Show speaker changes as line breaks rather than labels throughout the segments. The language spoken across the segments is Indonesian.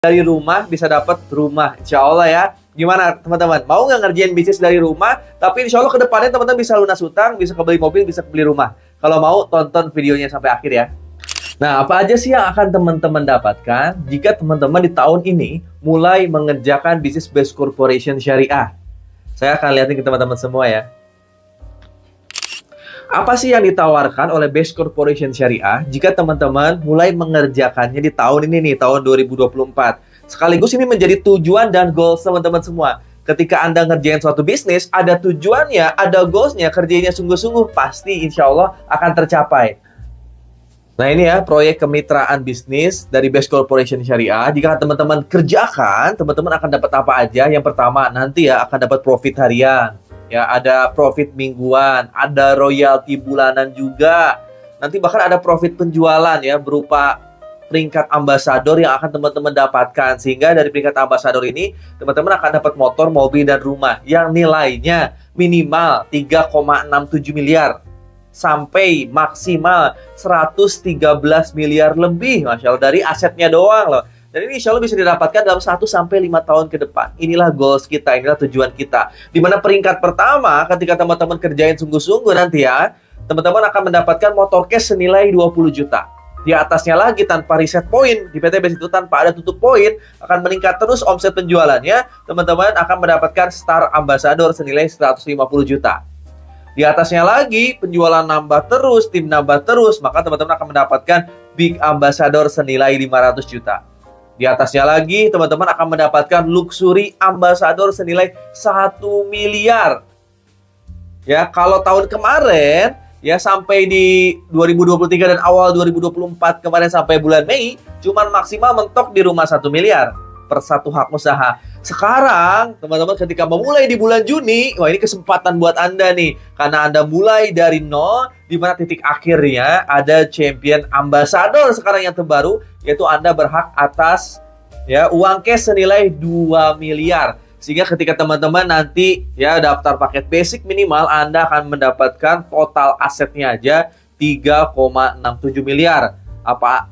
dari rumah bisa dapat rumah, insya Allah ya. Gimana teman-teman? Mau nggak ngerjain bisnis dari rumah? Tapi insya Allah kedepannya teman-teman bisa lunas hutang, bisa kebeli mobil, bisa kebeli rumah. Kalau mau tonton videonya sampai akhir ya. Nah, apa aja sih yang akan teman-teman dapatkan jika teman-teman di tahun ini mulai mengerjakan bisnis Best Corporation Syariah? Saya akan lihatin ke teman-teman semua ya. Apa sih yang ditawarkan oleh Best Corporation Syariah jika teman-teman mulai mengerjakannya di tahun ini nih, tahun 2024? Sekaligus ini menjadi tujuan dan goals teman-teman semua. Ketika Anda ngerjain suatu bisnis, ada tujuannya, ada goalsnya, kerjanya sungguh-sungguh, pasti insya Allah akan tercapai. Nah ini ya, proyek kemitraan bisnis dari Best Corporation Syariah. Jika teman-teman kerjakan, teman-teman akan dapat apa aja? Yang pertama, nanti ya akan dapat profit harian. Ya, ada profit mingguan, ada royalti bulanan juga. Nanti bahkan ada profit penjualan ya, berupa peringkat ambasador yang akan teman-teman dapatkan. Sehingga dari peringkat ambasador ini, teman-teman akan dapat motor, mobil, dan rumah yang nilainya minimal 3,67 miliar. Sampai maksimal 113 miliar lebih, Masya Allah, dari asetnya doang loh. Dan ini insya Allah bisa didapatkan dalam 1-5 tahun ke depan. Inilah goals kita, inilah tujuan kita. Dimana peringkat pertama, ketika teman-teman kerjain sungguh-sungguh nanti ya, teman-teman akan mendapatkan motor cash senilai 20 juta. Di atasnya lagi tanpa reset poin, di PT Best itu tanpa ada tutup poin, akan meningkat terus omset penjualannya. Teman-teman akan mendapatkan Star Ambassador senilai 150 juta. Di atasnya lagi, penjualan nambah terus, tim nambah terus, maka teman-teman akan mendapatkan Big Ambassador senilai 500 juta. Di atasnya lagi, teman-teman akan mendapatkan Luxury Ambassador senilai 1 miliar. Ya, kalau tahun kemarin, ya sampai di 2023 dan awal 2024 kemarin sampai bulan Mei, cuman maksimal mentok di rumah 1 miliar per satu hak usaha. Sekarang, teman-teman ketika memulai di bulan Juni, wah ini kesempatan buat Anda nih. Karena Anda mulai dari nol, di mana titik akhirnya ada Champion Ambassador sekarang yang terbaru, yaitu Anda berhak atas ya uang cash senilai 2 miliar. Sehingga ketika teman-teman nanti ya daftar paket basic minimal, Anda akan mendapatkan total asetnya aja 3,67 miliar.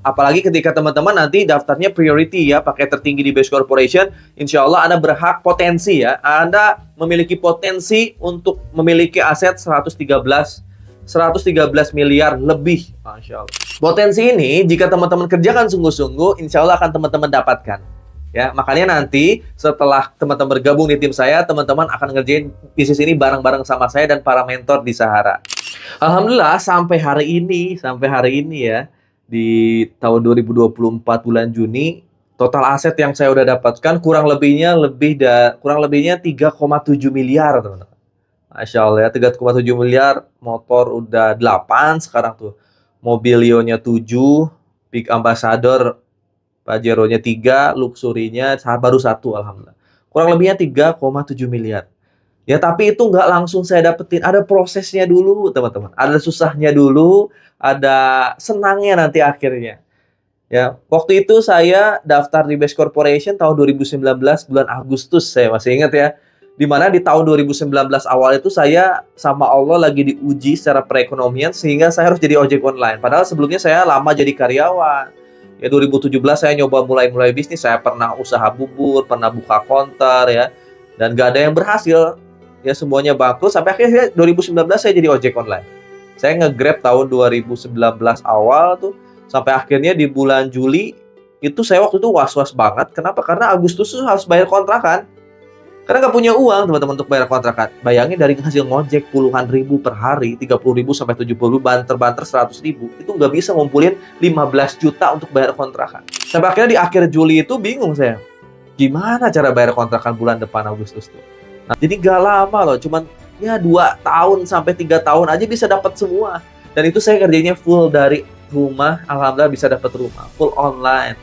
Apalagi ketika teman-teman nanti daftarnya priority ya, pakai tertinggi di Best Corporation, insya Allah Anda berhak potensi ya, Anda memiliki potensi untuk memiliki aset 113 miliar lebih, Masya Allah. Potensi ini jika teman-teman kerjakan sungguh-sungguh, insya Allah akan teman-teman dapatkan. Ya, makanya nanti setelah teman-teman bergabung di tim saya, teman-teman akan ngerjain bisnis ini bareng-bareng sama saya dan para mentor di Sahara. Alhamdulillah sampai hari ini ya, di tahun 2024 bulan Juni, total aset yang saya udah dapatkan kurang lebihnya 3,7 miliar, teman-teman. Masya Allah ya, 3,7 miliar, motor udah 8 sekarang tuh. Mobilionya 7, Big Ambassador, Pajero-nya 3, Luxury-nya baru 1, alhamdulillah. Kurang lebihnya 3,7 miliar. Ya, tapi itu nggak langsung saya dapetin. Ada prosesnya dulu, teman-teman. Ada susahnya dulu, ada senangnya nanti akhirnya. Ya, waktu itu saya daftar di Best Corporation tahun 2019 bulan Agustus, saya masih ingat ya. Dimana di tahun 2019 awal itu saya sama Allah lagi diuji secara perekonomian sehingga saya harus jadi ojek online. Padahal sebelumnya saya lama jadi karyawan. Ya 2017 saya nyoba mulai bisnis, saya pernah usaha bubur, pernah buka counter ya. Dan gak ada yang berhasil. Ya semuanya bangkrut sampai akhirnya 2019 saya jadi ojek online. Saya nge-grab tahun 2019 awal tuh sampai akhirnya di bulan Juli itu saya waktu itu was-was banget. Kenapa? Karena Agustus tuh harus bayar kontrakan. Karena nggak punya uang teman-teman untuk bayar kontrakan. Bayangin dari hasil ngojek puluhan ribu per hari, 30 ribu sampai 70 ribu, banter-banter 100 ribu, itu nggak bisa ngumpulin 15 juta untuk bayar kontrakan. Sampai akhirnya di akhir Juli itu bingung saya. Gimana cara bayar kontrakan bulan depan Agustus tuh? Nah, jadi gak lama loh, cuman ya 2 tahun sampai 3 tahun aja bisa dapat semua. Dan itu saya kerjanya full dari rumah, alhamdulillah bisa dapat rumah, full online.